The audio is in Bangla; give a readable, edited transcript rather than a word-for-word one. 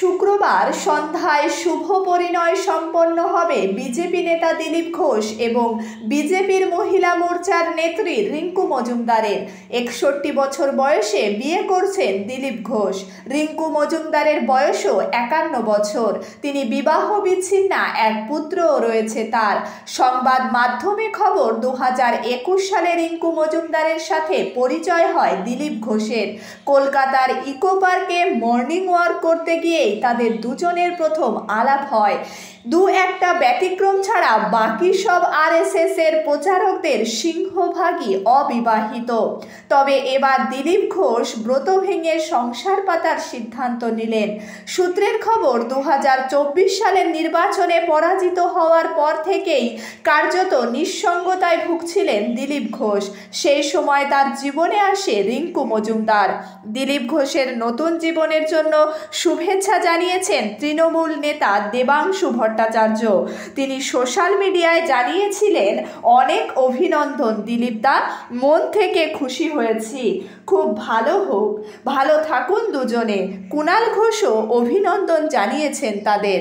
শুক্রবার সন্ধ্যায় শুভ পরিণয় সম্পন্ন হবে বিজেপি নেতা দিলীপ ঘোষ এবং বিজেপির মহিলা মোর্চার নেত্রী রিঙ্কু মজুমদারের। 61 বছর বয়সে বিয়ে করছেন দিলীপ ঘোষ। রিঙ্কু মজুমদারের বয়সও 51 বছর। তিনি বিবাহ বিচ্ছিন্না, এক পুত্রও রয়েছে তার। সংবাদ মাধ্যমে খবর, 2021 সালে রিঙ্কু মজুমদারের সাথে পরিচয় হয় দিলীপ ঘোষের। কলকাতার ইকো পার্কে মর্নিং ওয়াক করতে গিয়ে তাদের দুজনের প্রথম আলাপ হয়। দু একটা ব্যতিক্রম ছাড়া বাকি সব আরএসএস এর প্রচারকদের সিংহভাগই অবিবাহিত। তবে এবার দিলীপ ঘোষ ব্রত ভেঙে সংসার পাতার সিদ্ধান্ত নিলেন। সূত্রের খবর, 2024 সালের নির্বাচনে পরাজিত হওয়ার পর থেকেই কার্যত নিঃসঙ্গতায় ভুগছিলেন দিলীপ ঘোষ। সেই সময় তার জীবনে আসে রিঙ্কু মজুমদার। দিলীপ ঘোষের নতুন জীবনের জন্য শুভেচ্ছা জানিয়েছেন তৃণমূল নেতা দেবাংশু ভট্টাচার্য। তিনি সোশ্যাল মিডিয়ায় জানিয়েছিলেন, অনেক অভিনন্দন দিলীপ দা, মন থেকে খুশি হয়েছি, খুব ভালো হোক, ভালো থাকুন দুজনে। কুণাল ঘোষও অভিনন্দন জানিয়েছেন তাদের।